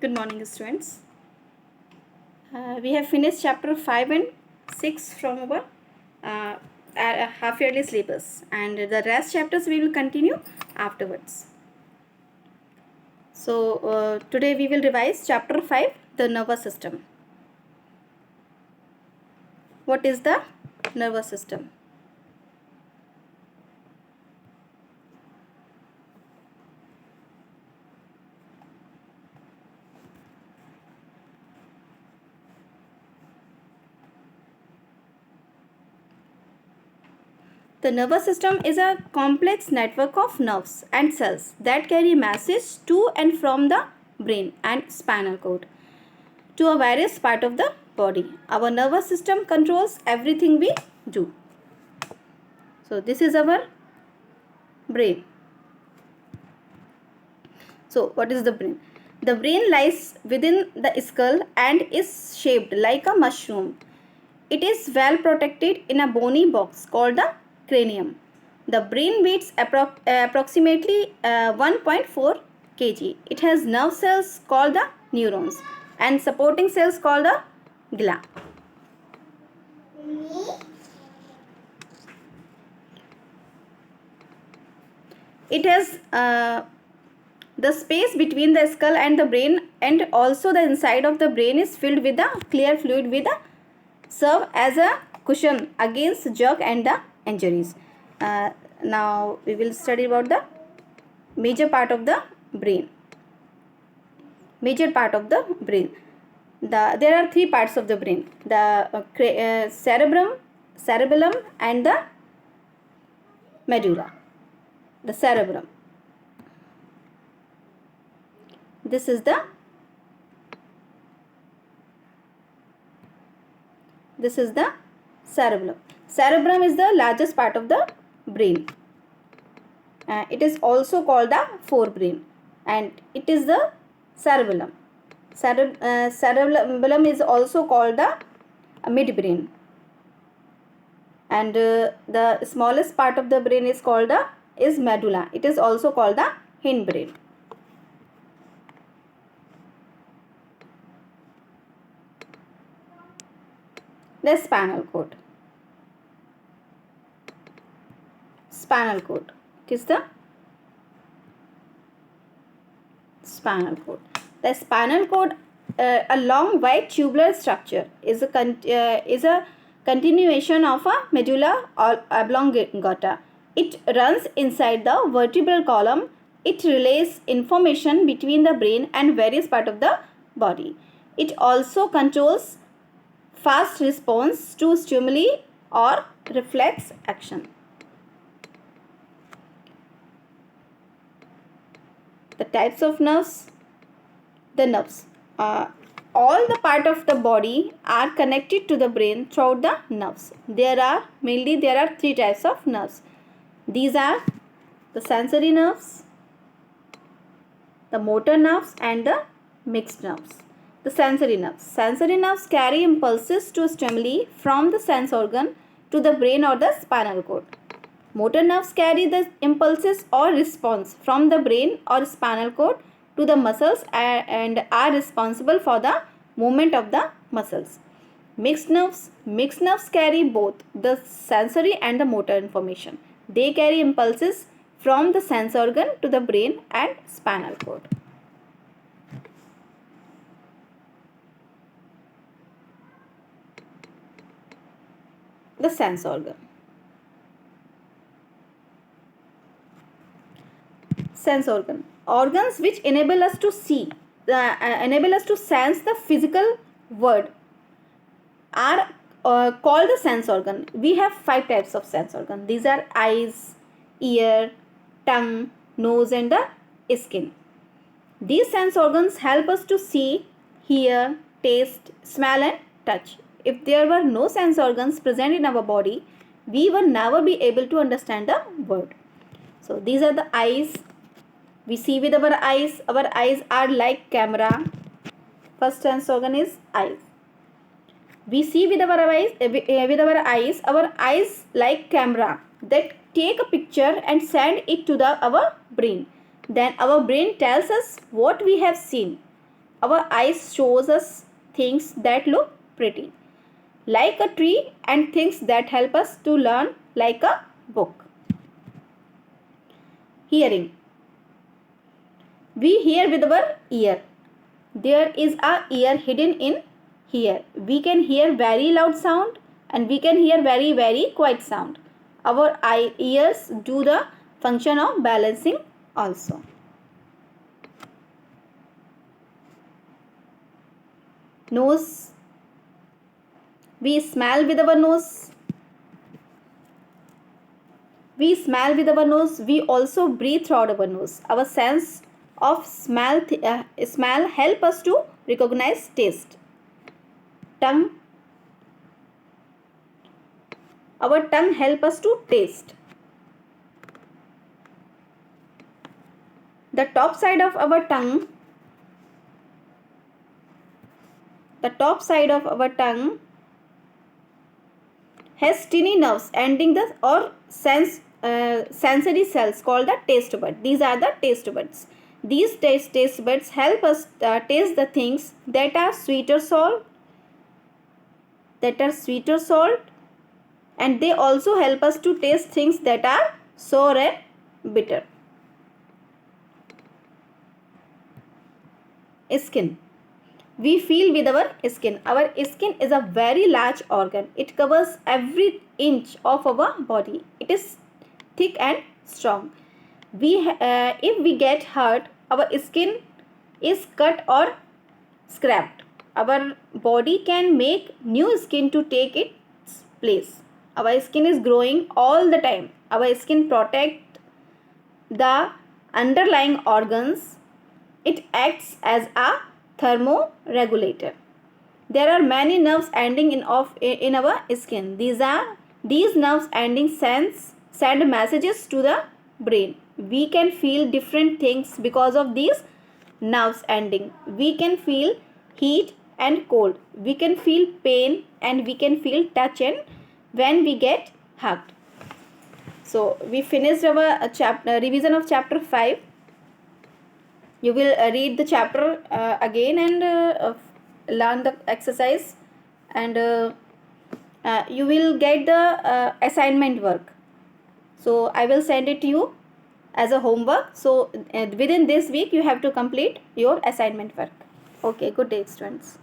Good morning, students. We have finished chapter 5 and 6 from our half yearly syllabus, and the rest chapters we will continue afterwards. So, today we will revise chapter 5, the nervous system. What is the nervous system? The nervous system is a complex network of nerves and cells that carry messages to and from the brain and spinal cord to a various part of the body. Our nervous system controls everything we do. So this is our brain. So what is the brain? The brain lies within the skull and is shaped like a mushroom. It is well protected in a bony box called the cranium. The brain weighs approximately 1.4 kg. It has nerve cells called the neurons and supporting cells called the glia. It has the space between the skull and the brain, and also the inside of the brain is filled with the clear fluid with serve as a cushion against jerk and the injuries. Now we will study about the major part of the brain. Major part of the brain. There are three parts of the brain: the cerebellum, and the medulla. The cerebellum. This is the cerebellum. Cerebellum is the largest part of the brain. It is also called the forebrain, and it is the cerebellum. Cerebellum is also called the midbrain, and the smallest part of the brain is called is medulla. It is also called the hindbrain. The spinal cord. Spinal cord. It is the spinal cord. The spinal cord, a long white tubular structure, is a continuation of a medulla oblongata. It runs inside the vertebral column. It relays information between the brain and various parts of the body. It also controls fast response to stimuli or reflex action. The types of nerves. The nerves. All the part of the body are connected to the brain throughout the nerves. There are three types of nerves. These are the sensory nerves, the motor nerves, and the mixed nerves. The sensory nerves. Sensory nerves carry impulses to stimuli from the sense organ to the brain or the spinal cord. Motor nerves carry the impulses or response from the brain or spinal cord to the muscles and are responsible for the movement of the muscles. Mixed nerves carry both the sensory and the motor information. They carry impulses from the sense organ to the brain and spinal cord. The sense organ. Sense organ. Organs which enable us to see, enable us to sense the physical world are called the sense organ. We have 5 types of sense organ. These are eyes, ear, tongue, nose, and the skin. These sense organs help us to see, hear, taste, smell, and touch. If there were no sense organs present in our body, we would never be able to understand the world. So these are the eyes. We see with our eyes. Our eyes are like camera. First sense organ is eyes. We see with our eyes. Our eyes like camera that take a picture and send it to our brain. Then our brain tells us what we have seen. Our eyes shows us things that look pretty, like a tree, and things that help us to learn, like a book. Hearing. We hear with our ear. There is a ear hidden in here. We can hear very loud sound and we can hear very quiet sound. Our ears do the function of balancing also. Nose. We smell with our nose. We smell with our nose. We also breathe through our nose. Our sense of smell help us to recognize taste. Tongue. Our tongue help us to taste. The top side of our tongue has tiny nerves ending the or sensory cells called the taste bud. These are the taste buds. These taste buds help us taste the things that are sweet or salt, and they also help us to taste things that are sour and bitter. Skin. We feel with our skin. Our skin is a very large organ. It covers every inch of our body. It is thick and strong. If we get hurt, our skin is cut or scraped. Our body can make new skin to take its place. Our skin is growing all the time. Our skin protects the underlying organs. It acts as a thermoregulator. There are many nerves ending in our skin. These nerves endings send messages to the brain. We can feel different things because of these nerves ending. We can feel heat and cold. We can feel pain and we can feel touch and when we get hugged. So we finished our revision of chapter 5. You will read the chapter again and learn the exercise, and you will get the assignment work. So I will send it to you as a homework. So within this week you have to complete your assignment work. Okay, good day students.